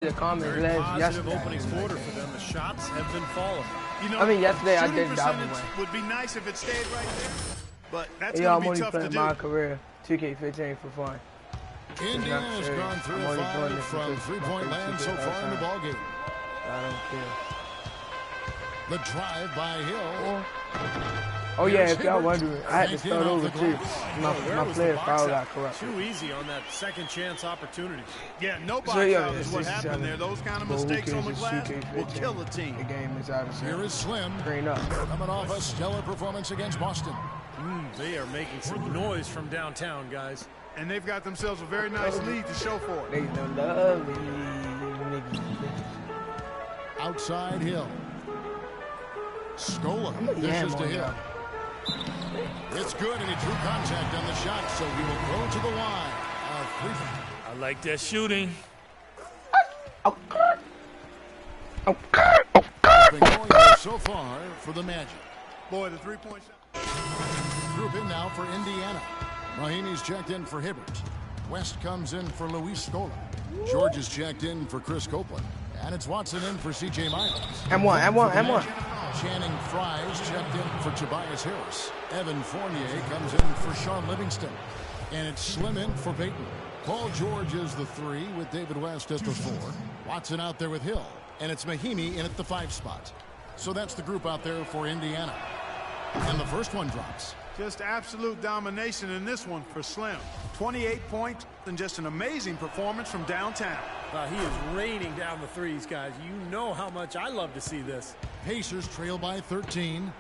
The comments Very positive yesterday. opening quarter for them. The shots have been falling. You know, I mean, yesterday I did shooting double percentage would be nice if it stayed right there, but that's I'm going to be only tough to playing do. my career 2K15 for fun. Indiana's gone 3 of 5 from three-point land so far in the ballgame. I don't care. The drive by Hill. Oh yeah, if y'all wondering, I had to start over too. My player foul got corrupted. Too easy on that second chance opportunity. Yeah, no box So, yeah, out is what happened there. Those kind of mistakes on the glass will kill a team. The game is out of Here is Slim. Green up. Coming off a stellar performance against Boston. They are making some noise from downtown, guys. And they've got themselves a very nice lead to show for it. They don't love me. Outside Hill. Scola dishes to Hill. It's good, and he drew contact on the shot, so he will go to the line. I like that shooting. Been going there so far for the Magic. Boy, the three-point shot. Group in now for Indiana. Mahinmi's checked in for Hibbert. West comes in for Luis Scola. George is checked in for Chris Copeland. And it's Watson in for C.J. Miles. M1. Channing Fries checked in for Tobias Harris. Evan Fournier comes in for Sean Livingston. And it's Slim in for Peyton. Paul George is the 3 with David West at the 4. Watson out there with Hill. And it's Mahinmi in at the 5 spot. So that's the group out there for Indiana. And the first one drops. Just absolute domination in this one for Slim. 28 points and just an amazing performance from downtown. He is raining down the threes, guys. You know how much I love to see this. Pacers trail by 13.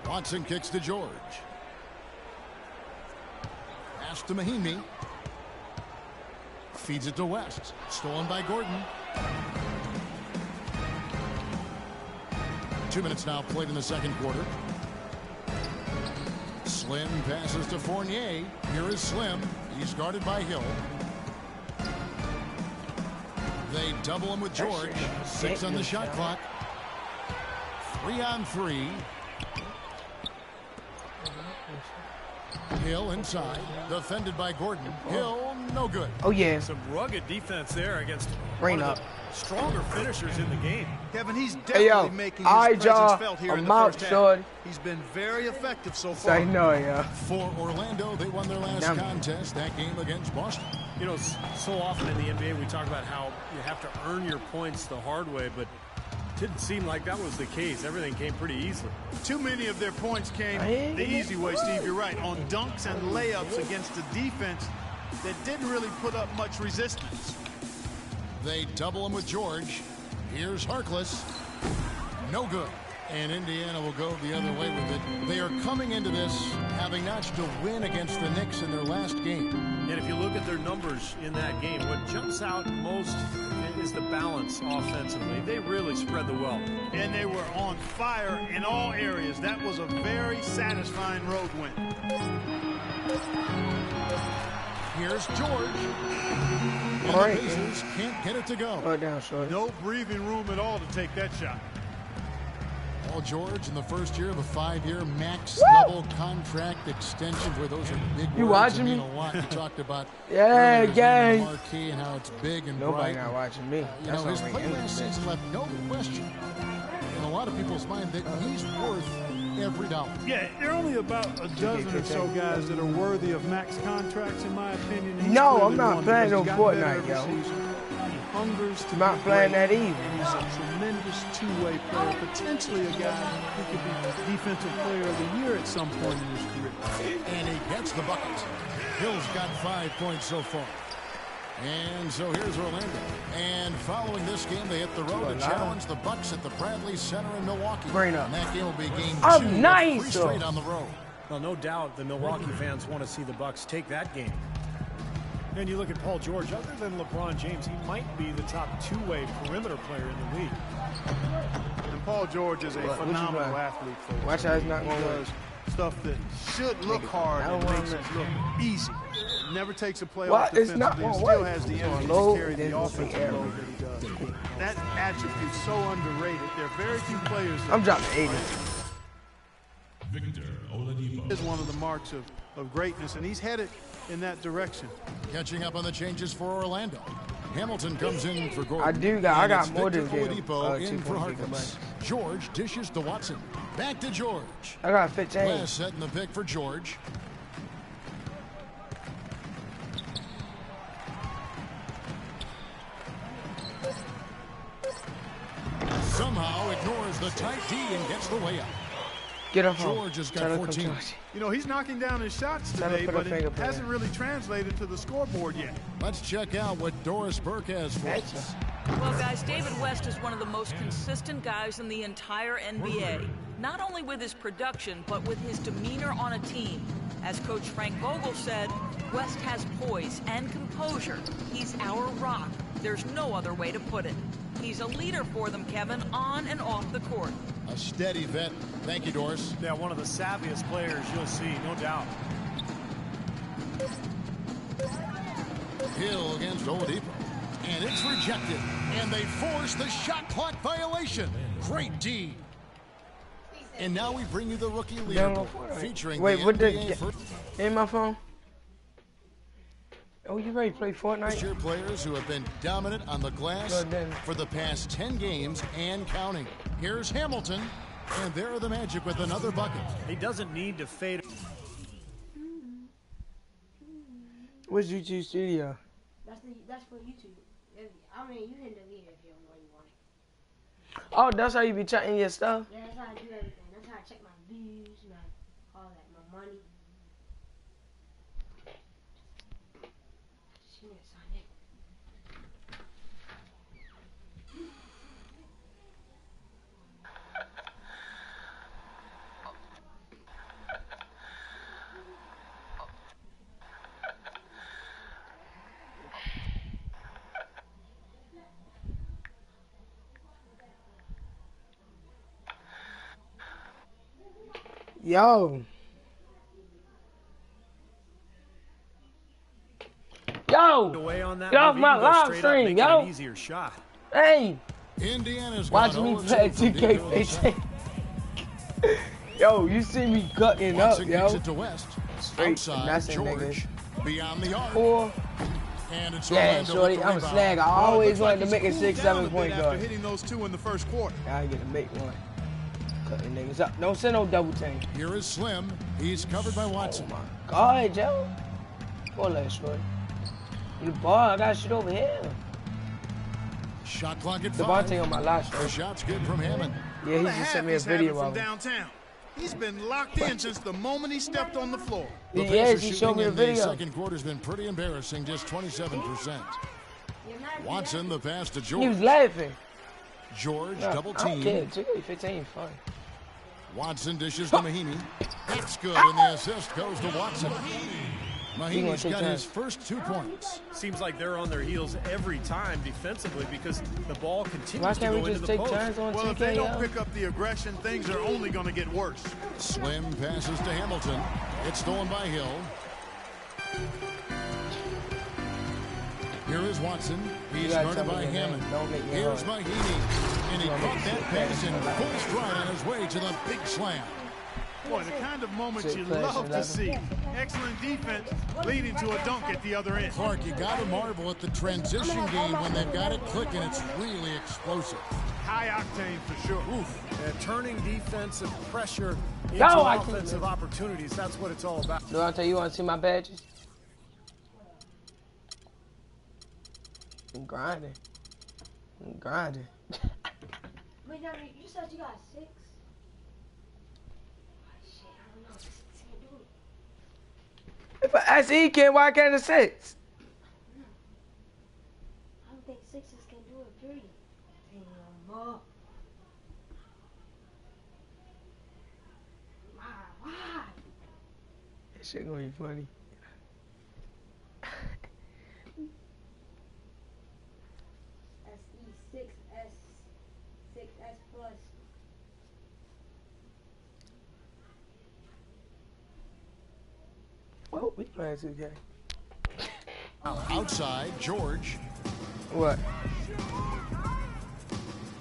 Watson kicks to George. Pass to Mahinmi. Feeds it to West. Stolen by Gordon. 2 minutes now played in the second quarter. Slim passes to Fournier. Here is Slim. He's guarded by Hill. They double him with George. 6 on the shot clock. 3 on 3. Hill inside. Defended by Gordon. Hill, no good. Oh yeah. Some rugged defense there against Rain one up. of the stronger finishers in the game. Kevin, he's definitely making his presence felt here in the first half. He's been very effective so far. I know, yeah. For Orlando, they won their last contest, that game against Boston. You know, so often in the NBA we talk about how you have to earn your points the hard way, but it didn't seem like that was the case. Everything came pretty easily. Too many of their points came the easy way, Steve. You're right. On dunks and layups against the defense that didn't really put up much resistance. They double him with George. Here's Harkless. No good. And Indiana will go the other way with it. They are coming into this having notched a win against the Knicks in their last game. And if you look at their numbers in that game, what jumps out most is the balance offensively. They really spread the wealth. And they were on fire in all areas. That was a very satisfying road win. Here's George. And all right. The Pacers can't get it to go. Right down, short. No breathing room at all to take that shot. Paul George in the first year of a 5-year max level contract extension, where those are big words. You watching me? A lot. You talked about yeah, gang. marquee and how it's big and Nobody bright. not watching me. You know, his play last season left no question in a lot of people's mind that he's worth every dollar. Yeah, there are only about a dozen or so guys that are worthy of max contracts, in my opinion. He's No, clearly I'm not one playing no because he's gotten better Fortnite, every yo. season. He hungers to I'm not be playing great. that either. He's a tremendous two-way player, potentially a guy who could be defensive player of the year at some point in his career. And he gets the bucket. Hill's got 5 points so far. And so here's Orlando. And following this game, they hit the road to challenge the Bucks at the Bradley Center in Milwaukee. Bring it up. And that game will be game 2. I'm nice, 3 straight on the road. Well, no doubt the Milwaukee fans want to see the Bucks take that game. And you look at Paul George, other than LeBron James, he might be the top two-way perimeter player in the league. And Paul George is a phenomenal athlete for us. Watch how it's not going to work. Stuff that should look hard and makes it look easy. Never takes a play Well, off it's defensively not and gonna still work. has the It's energy gonna load, to carry then the it's gonna offensive error. load that he does. That attribute's so underrated. There are very few players that I'm dropping 80. Victor Oladipo is one of the marks of greatness, and he's headed in that direction. Catching up on the changes for Orlando. Hamilton comes in for Gordon. I got And more it's than Victor him. Oladipo in 2 for points, Harkless. George dishes to Watson. Back to George. I got 15. West setting the pick for George. Somehow ignores the tight D and gets the layup. Get up. George has got 14. You know, he's knocking down his shots today, but it hasn't really translated to the scoreboard yet. Let's check out what Doris Burke has for us. Well, guys, David West is one of the most consistent guys in the entire NBA. Not only with his production, but with his demeanor on a team. As Coach Frank Vogel said, West has poise and composure. He's our rock. There's no other way to put it. He's a leader for them, Kevin, on and off the court. A steady vet. Thank you, Doris. Yeah, one of the savviest players you'll see, no doubt. Hill against Oladipo. And it's rejected. And they force the shot clock violation. Great D. And now we bring you the rookie leaderboard featuring Wait, the what NBA the in my phone? Oh, you ready to play Fortnite? first-year players who have been dominant on the glass for the past 10 games and counting. Here's Hamilton, and there are the Magic with another bucket. He doesn't need to fade. What's YouTube Studio? That's for YouTube. I mean, you hit the video if you don't know you want it. Oh, that's how you be checking your stuff? Yeah, that's how I do everything. That's how I check my views, all that, my money. She need to sign in. Yo. Away on that, Get off my live stream, yo. An easier shot. Hey. Indiana's Watch me play 2K15. Yo, you see me cutting up, Watson yo. kicks it to West. Straight Outside, finessing, George. nigga. Beyond the arc. 4. And it's Yeah, Orlando shorty, with the I'm a rebound. slag. I Well, it always looks like wanted to make a he's cooled 6-7 down a point bit after guard. hitting those 2 in the first quarter. I get to make one. Cutting niggas up. Don't send no double team. Here is Slim. He's covered by Watson. Oh my God, Joe. Four legs, shorty. The ball, I got shit over here. Shot clock at 5. Devontae on my last The one. shot's good from Hammond. Yeah, he What just sent me a he's having video from of him. downtown. He's been locked in since the moment he stepped on the floor. The Yes, Pacers he showed me shooting the in video. second quarter's been pretty embarrassing, just 27%. Watson, the pass to He was George. laughing. George, Yeah, double I don't care. team. 2K15, fun. Watson dishes to Mahinmi. That's good, and the assist goes to Watson. Mahinmi's take got time. his first 2 points. Seems like they're on their heels every time defensively because the ball Why continues to can't go we into just the take post. turns on Well, if they 2K, don't yo? pick up the aggression, things are only going to get worse. Slim passes to Hamilton. It's stolen by Hill. Here is Watson. He's gotta guarded tell by me your name. Hammond. Don't make me Here's hard. Mahinmi. And he Don't caught make that shit pass in bad. full stride on his way to the big slam. Boy, the kind of moments Six you plus love to 11. see. Excellent defense leading to a dunk at the other end. Clark, you got to marvel at the transition game when they've got it clicking. It's really explosive. High octane for sure. Turning defensive pressure into Yo, I can't offensive believe- opportunities. That's what it's all about. Do I tell you want to see my badges? I'm grinding. I'm grinding. Wait, now, you said you got 6? Shit, I don't know. 6 can't do it. If I SE can, why can't a 6? I don't think 6s can do it, period. Damn, why? That shit gonna be funny. SE6S plus. Well, we playing 2K. Outside, George What?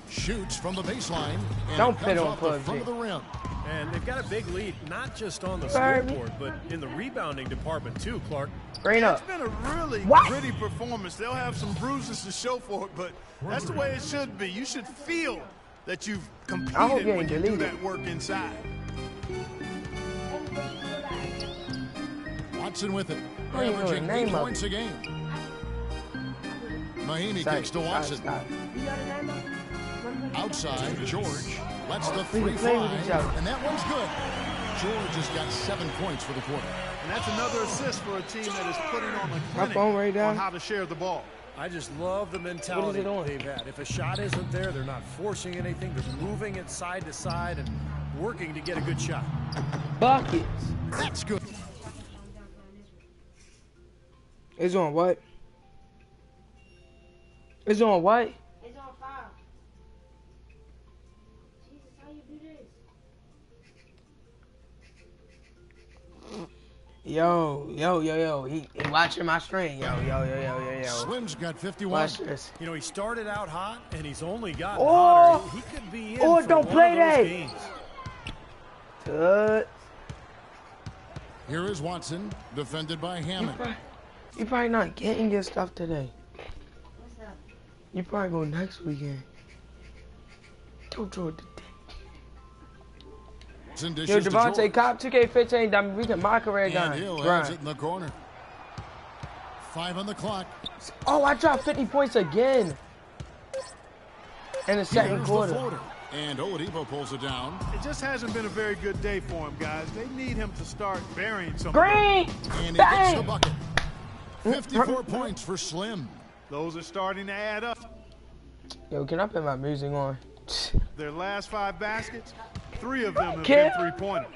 shoots from the baseline. And Don't it pit comes on off the PUBG. front of the rim. And they've got a big lead, not just on the Sorry. scoreboard, but in the rebounding department too, Clark. Green up. It's been a really What? gritty performance. They'll have some bruises to show for it, but that's the way it should be. You should feel that you've competed you when ain't you do deleted. that work inside. Watson with it. I don't even know Averaging the name 8 of points a game. Mahinmi kicks to Watson. Stop. Outside, George lets the We 3 can play with fly, each other. and that one's good. George has got 7 points for the quarter. And that's another assist for a team that is putting on a clinic phone right down. on how to share the ball. I just love the mentality on? they've had. If a shot isn't there, they're not forcing anything. They're moving it side to side and working to get a good shot. Buckets. That's good. It's on what? It's on what? It's on 5. Jesus, how you do this? Yo. He watching my screen. Yo. Slim's got 51. Watch this. You know, he started out hot, and he's only gotten Oh! hotter. He could be in Oh, for don't one play of those that. games. Good. Here is Watson, defended by Hammond. You probably not getting your stuff today. What's up? You probably go next weekend. Don't throw it to Watson Yo, dishes to Devontae, George. cop 2K15, damn, we can mock career And guy. Hill has Grind. it in the corner. 5 on the clock. Oh, I dropped 50 points again. In the second Here's quarter. the floater. And Oladipo pulls it down. It just hasn't been a very good day for him, guys. They need him to start burying some of Green! And he gets the Bang! bucket. 54 points for Slim. those are starting to add up. Yo, can I put my music on? Their last 5 baskets, 3 of them have Kill. been three-pointers.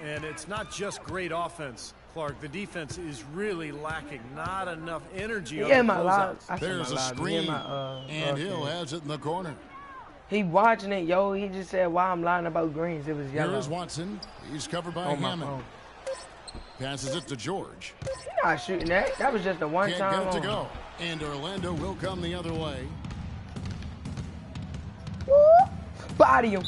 And it's not just great offense, Clark. The defense is really lacking. Not enough energy on Yeah, the my loud. closeouts. I said There's my a loud. screen. Yeah, And Hill has it in the corner. He watching it, yo. He just said, "Why I'm lying about greens? It was Here yellow." is Watson. He's covered by On my Hammond. phone. Passes it to George. You're not shooting that. That was just a Can't one-time. get it to only. go. And Orlando will come the other way. Woo! Body him,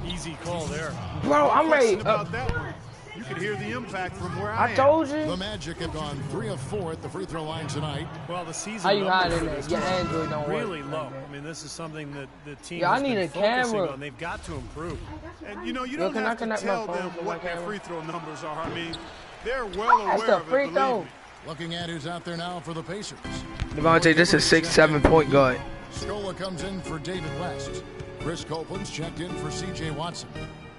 Easy call there. bro. I'm ready. Question about that one. You could hear the impact from where I I am. told The you. Magic have gone 3 of 4 at the free throw line tonight. Well, the season How you numbers hiding for that? this Your team Android don't work. really low. like that. I mean, this is something that the team Yeah, I has need been a focusing camera. on. They've got to improve. And, you know, you Yo, don't can I have to connect my tell phone them to my what their camera? free throw numbers are. I mean, they're well That's aware the of free it, throw. believe me. Looking at who's out there now for the Pacers. Devontae, this is 6-7 point guard. Scola comes in for David West. Chris Copeland's checked in for C.J. Watson.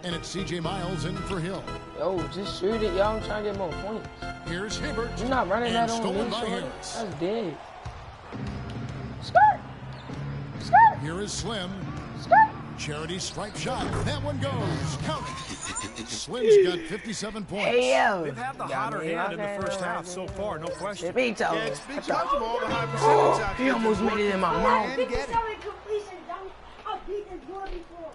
And it's C.J. Miles in for Hill. Yo, just shoot it, y'all. I'm trying to get more points. Here's Hibbert. You're not running And that on stolen me, by short. Harris. That's dead. Skirt. Skirt. Here is Slim. Skirt. Charity stripe shot. That one goes. Count it. Slim's got 57 points. Hey, yo. They've had the Got hotter me, hand in okay, the first half right, so right, far, no question. It's me, Tony. Yeah, it's because of all the high percentage Oh, shots. he almost made it in my mouth. And get it.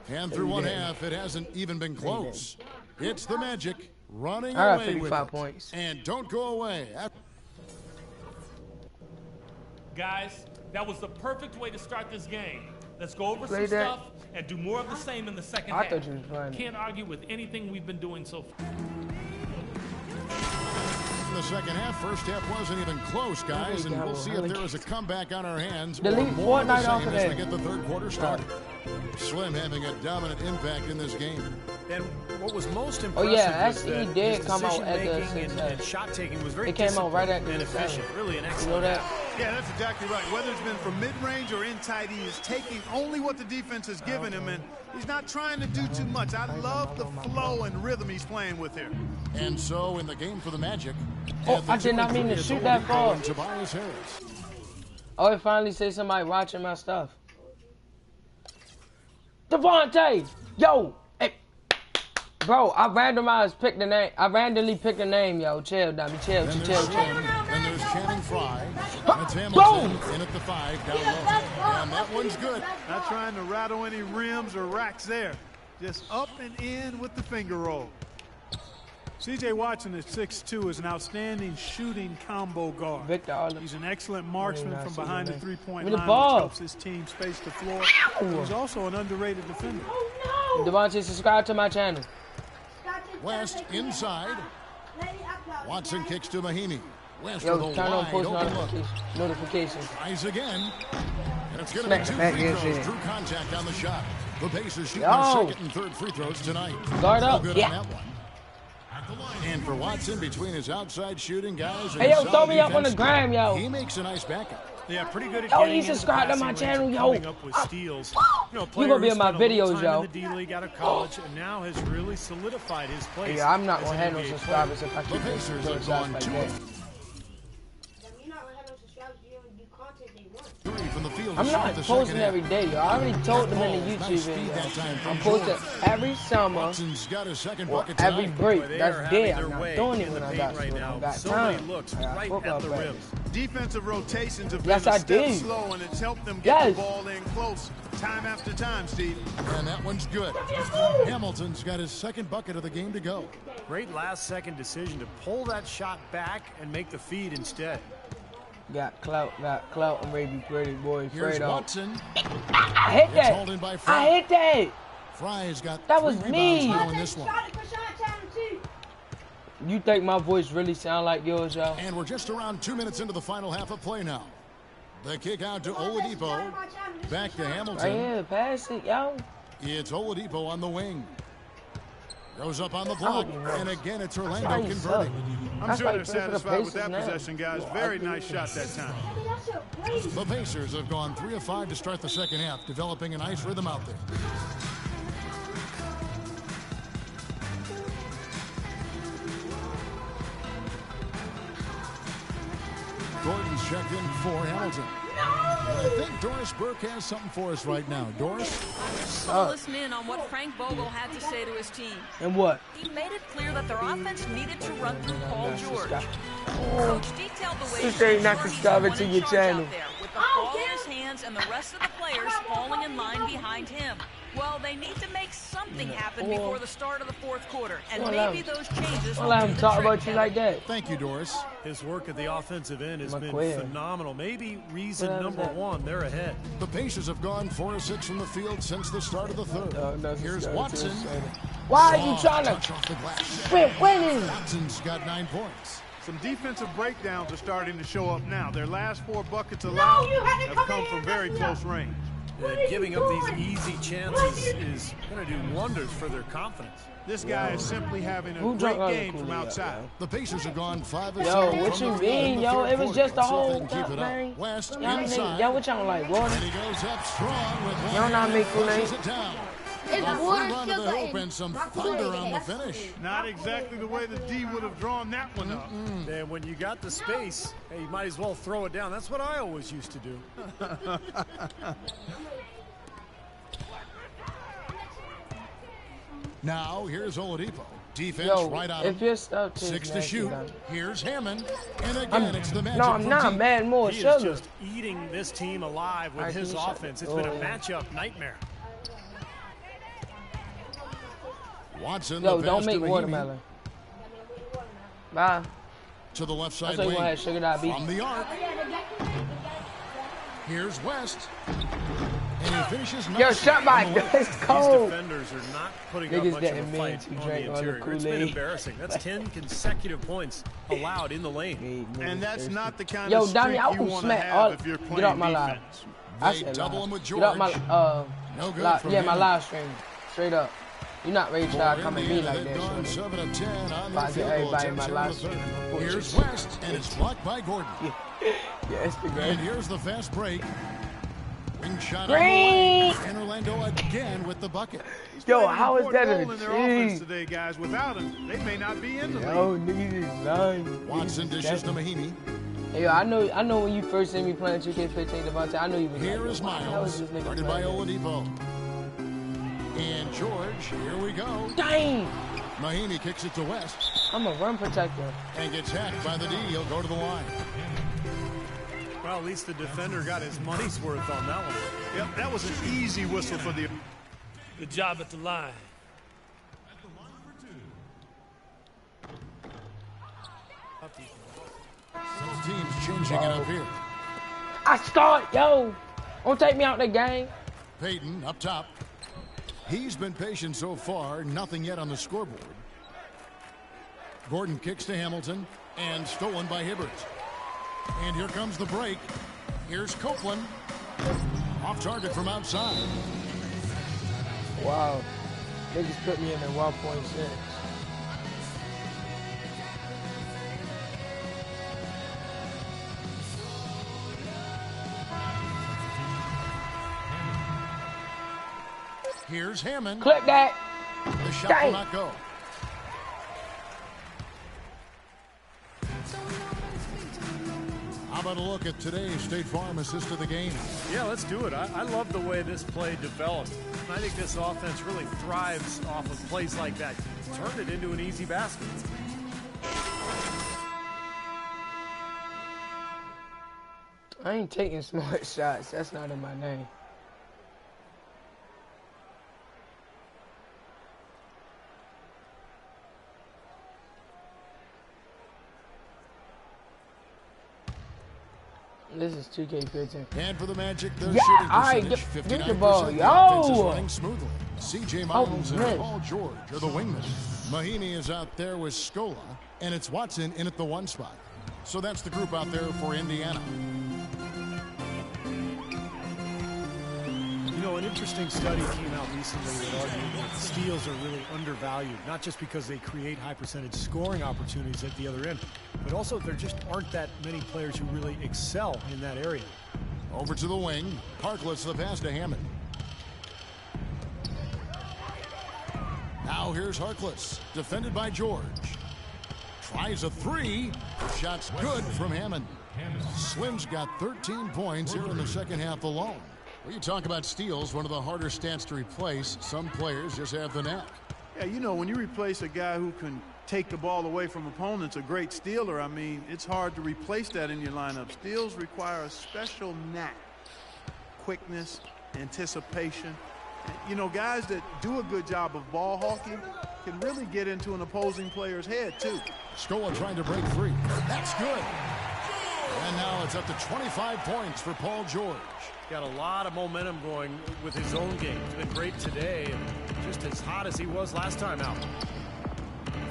And through one half, it hasn't even been close. It's the Magic running I got away with 55 it. points. And don't go away. Guys, that was the perfect way to start this game. Let's go over Play some that. stuff and do more of the same in the second I half. thought you was playing it. Can't argue with anything we've been doing so far. In the second half, first half wasn't even close, guys, and we'll see if there is a comeback on our hands. Delete or more of the Fortnite off same of as there. we get the third quarter started. Slim having a dominant impact in this game. And what was most Oh, impressive yeah, was he that did his come out at the decision-making 6-7. and shot taking was very It came out right at disciplined the and efficient. 7. Really an You know excellent that? Yeah, that's exactly right. Whether it's been from mid-range or in tight, he is taking only what the defense has given him, and he's not trying to do too much. I love the flow and rhythm he's playing with here. And so in the game for the Magic. Oh, at the I did not 2 and mean to 3, shoot it's that Oladipo far. and Tobias Harris. Oh, it finally say somebody watching my stuff. Devontae! Yo! Hey. Bro, I randomly picked a name, yo. Chill, dummy. Chill. Then Chill. there's Channing Frye. That's Hamilton in at the 5 down low. And that one's good. Not trying to rattle any rims or racks there. Just up and in with the finger roll. C.J. Watson at 6'2" is an outstanding shooting combo guard. Victor Olive. He's an excellent marksman not from see behind your the name. three-point Give me the line, ball. which helps his team space the floor. He's also an underrated defender. Devontae, subscribe to my channel. West inside. Watson kicks to Mahinmi. West Yo, with a turn on wide post open look. notifications. Tries again. And it's going to Smack be the two back free end throws. shit. Drew contact on the shot. The Pacers shooting Yo. their second and third free throws tonight. Guard No up. good Yeah. on that one. And for Watson, between his outside shooting guys and Hey, yo, his throw solid me up on the defense, gram, yo. he makes a nice backup. Yeah, pretty good at Yo, getting you into the subscribe to passing my lanes channel, and yo. coming up with steals. You know, a player gonna be who in my spent a little videos, time yo. in the D League out of college and now has really solidified his place. Yeah, I'm not as gonna an have no NBA subscribers if I The keep Pacers doing have shots gone like 2 that. of You're not gonna have no subscribers. You don't do content they want. 3 from the field. to I'm start not the posting second half. every day, yo. I already told them in the Nice YouTube speed that video. time from I'm posting George. every summer Watson's got his second or bucket every tonight. break. Boy, they That's are dead. having I'm their not way doing in it the when I paint got right school. I now. got So time. many looks I got right football at the rim. practice. Defensive rotations have Yes, been I a step do. slow, and it's helped them get Yes. the ball in close time after time, Steve. And that one's good. Hamilton's got his second bucket of the game to go. Great last-second decision to pull that shot back and make the feed instead. Got clout, I'm ready to be pretty, boy. Here's Straight up. Watson. I hit It's hauled in by that. Fry. I hit that. Fry's got That 3 was rebounds me. now in this one. Shot it for shot channel too. You think my voice really sound like yours, y'all? And we're just around 2 minutes into the final half of play now. The kick out to Oladipo. Back to Right Hamilton. here, pass it, yo. It's Oladipo on the wing. Goes up on the block. And again, it's Orlando That's why you converting. I'm That's sure why they're you play for the satisfied with Pacers that now. possession, guys. Very nice shot that time. That's so crazy. The Pacers have gone 3 of 5 to start the second half, developing a nice rhythm out there. Gordon's checked in for Hamilton. And I think Doris Burke has something for us right now. Doris? So listen in on what Frank Vogel had to say to his team. And what? He made it clear that their offense needed to run through Paul George. Coach detailed the way You say not George subscribing won to in your charge channel. out there, with the ball in his hands and the rest of the players falling in line behind him. Well, they need to make something happen before the start of the fourth quarter, and maybe those changes Don't will let do him the talk trick, about you Kevin. like that. Thank you, Doris. His work at the offensive end has been McQueen. phenomenal. Maybe reason What was number that? one, they're ahead. The Pacers have gone 4 of 6 from the field since the start of the third. No, Here's subscribe to Watson. his channel. Why are you trying Touch to off the glass. quit winning? Watson's got 9 points. Some defensive breakdowns are starting to show up now. Their last 4 buckets allowed you had to have come come in from and very mess me up. close range. Giving up these easy chances is going to do wonders for their confidence. This guy is simply having a Who great drunk all the game from Kool-Aid, outside. The Pacers have gone 5 of 7 Yo, from what the you field mean, in the yo? third It was quarter. just a Let's see if they whole can keep cup, it man. up. West Y'all niggas, inside. yo, what y'all like, water? And he goes up strong with one. You don't know how to hand make and Kool-Aid? flushes it down. It's A free water, run to the sugar, hoop and some thunder on the finish. Not exactly the way the D would have drawn that one up. And when you got the space, hey, you might as well throw it down. That's what I always used to do. Now, here's Oladipo. Defense Yo, right on if him. your stuff tastes 6 to nasty, shoot. then- Here's Hammond. And again, it's the magic No, I'm from not, deep. man. More He is sugar. just eating this team alive with Alright, his can you shut offense. it? It's been a Oh. matchup nightmare. Watson, Yo, the don't pass make to Mahinmi. watermelon. Bye. To the left I side saw you wing. want to have sugar that beat. From the arc. Here's West. And he finishes Yo, nicely shut my on the left. It's These cold. defenders are not putting Niggas up much of didn't a mean fight to on the drink all the interior. It's been Kool-Aid. embarrassing. That's 10 consecutive points allowed in the lane. And that's not the kind Yo, of Donnie, streak I you will want to smack have all. if you're Get playing off my live. defense. I They said double live. him with Get off my George. No good from yeah, my him. live stream. Straight up. You're not ready to try to come at me like They've that. gone shorty. 7 of 10 on If their I get field goal everybody in attempts my here in live the stream, third. of course. Here's West, and it's blocked by Gordon. Yeah, Instagram. And here's the fast break. Wing shot Green. on the way. And Orlando again with the bucket. He's Yo, playing an how is important that a role in their offense cheat? today, guys? Without him, they may not be in the league. Yo, niggas is lying. Watson dishes to Mahinmi. Hey, yo, I know when you first seen me playing 2K15 Devontae, I knew you was Here like, is "Wow, how Miles, is this nigga guarded by playing?" Oladipo. And George, here we go. Dang! Mahinmi kicks it to West I'm a run protector. and gets hacked by the D. He'll go to the line. Well, at least the defender got his money's worth on that one. Yep, that was an easy whistle for the. Good job at the line. Both teams changing it up here. I start, yo! Don't take me out the game. Peyton up top. He's been patient so far. Nothing yet on the scoreboard. Gordon kicks to Hamilton. And stolen by Hibbert. And here comes the break. Here's Copeland. Off target from outside. Wow. They just put me in at 1.6. Here's Hammond. Clip that. The shot Dang. will not go. How about a look at today's State Farm assist of the game? Yeah, let's do it. I love the way this play developed. I think this offense really thrives off of plays like that. Turn it into an easy basket. I ain't taking smart shots. That's not in my name. This is 2K15. And for the Magic, their Yeah, shooting all right, percentage, get 59%. the ball. The offense is Yo! running smoothly. C.J. Miles and man. Paul George are the wingmen. Mahinmi is out there with Scola, and it's Watson in at the 1 spot. So that's the group out there for Indiana. You know, an interesting study came out recently that argued that steals are really undervalued, not just because they create high percentage scoring opportunities at the other end, but also there just aren't that many players who really excel in that area. Over to the wing. Harkless the pass to Hammond. Now here's Harkless, defended by George. Tries a 3. Shot's good from Hammond. Slim's got 13 points here in the second half alone. Well, you talk about steals, one of the harder stats to replace. Some players just have the knack. Yeah, you know, when you replace a guy who can take the ball away from opponents, a great stealer, I mean, it's hard to replace that in your lineup. Steals require a special knack, quickness, anticipation. You know, guys that do a good job of ball hawking can really get into an opposing player's head, too. Scola trying to break free. That's good. And now it's up to 25 points for Paul George. Got a lot of momentum going with his own game. He's been great today and just as hot as he was last time out.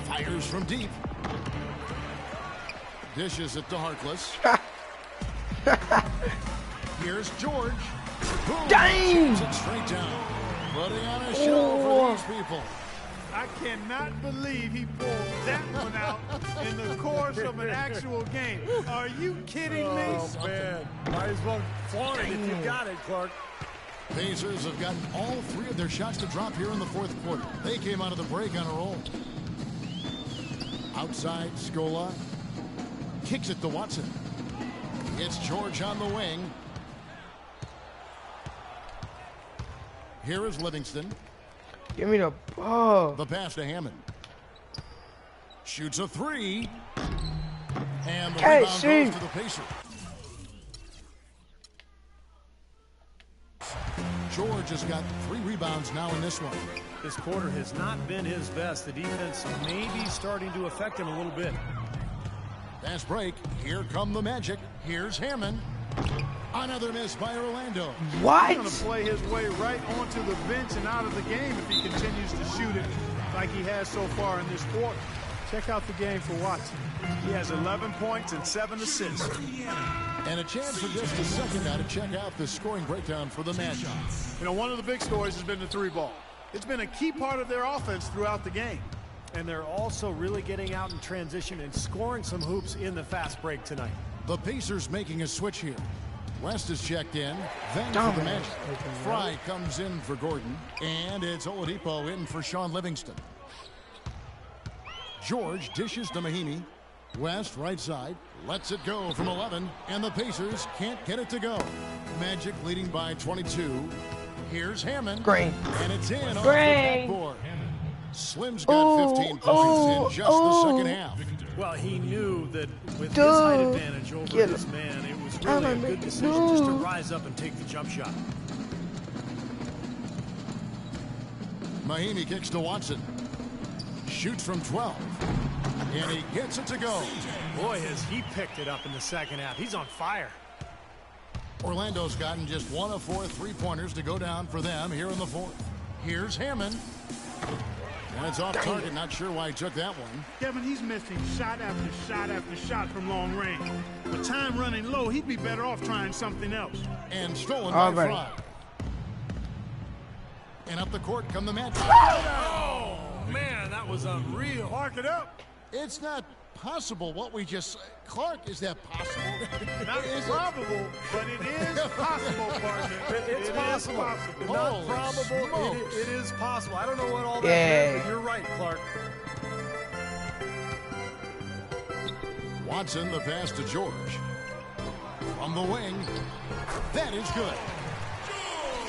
Fires from deep. Dishes it to Harkless. Here's George. Boom. Dang! Shoots it straight down. Putting on a show for these people. I cannot believe he pulled that one out in the course of an actual game. Are you kidding me? Oh, man. Might as well flaunt it if you got it, Clark. Pacers have gotten all 3 of their shots to drop here in the 4th quarter. They came out of the break on a roll. Outside, Scola. Kicks it to Watson. It's George on the wing. Here is Livingston. Give me the ball. The pass to Hammond. Shoots a 3. And the rebound goes to the Pacers. George has got 3 rebounds now in this one. This quarter has not been his best. The defense may be starting to affect him a little bit. Fast break. Here come the Magic. Here's Hammond. Another miss by Orlando. What? He's going to play his way right onto the bench and out of the game if he continues to shoot it like he has so far in this quarter. Check out the game for Watson. He has 11 points and 7 assists. And a chance for just a second now to check out the scoring breakdown for the Magic. You know, one of the big stories has been the 3-ball. It's been a key part of their offense throughout the game. And they're also really getting out in transition and scoring some hoops in the fast break tonight. The Pacers making a switch here. West is checked in, then for the Magic. Fry comes in for Gordon, and it's Oladipo in for Sean Livingston. George dishes to Mahinmi. West, right side, lets it go from 11, and the Pacers can't get it to go. Magic leading by 22. Here's Hammond. Green. And it's in off the Green. backboard. Slim's got 15 points in just the second half. Well, he knew that with his height advantage over his man, it was really a good decision just to rise up and take the jump shot. Mahinmi kicks to Watson. Shoots from 12. And he gets it to go. Boy, has he picked it up in the second half. He's on fire. Orlando's gotten just 1 of 4 3-pointers to go down for them here in the 4th. Here's Hammond. And it's off target. Not sure why he took that one. Kevin, he's missing shot after shot after shot from long range. With time running low, he'd be better off trying something else. And stolen All by right. Fry. And up the court come the Magic. Oh, man, that was unreal. Mark it up. It's not possible what we just... Clark, is that possible? Not probable, but it is possible, partner. It's possible. possible. Not Holy probable. smokes. It is possible. I don't know what all that Yeah. meant, but you're right, Clark. Watson, the pass to George. From the wing. That is good.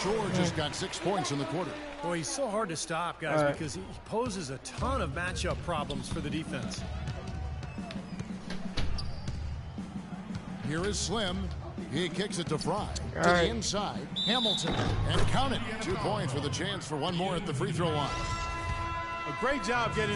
George has got 6 points in the quarter. Boy, he's so hard to stop, guys, All right. because he poses a ton of matchup problems for the defense. Here is Slim. He kicks it to Fry. To All the right. inside. Hamilton. And count it. 2 points with a chance for one more at the free throw line. A great job getting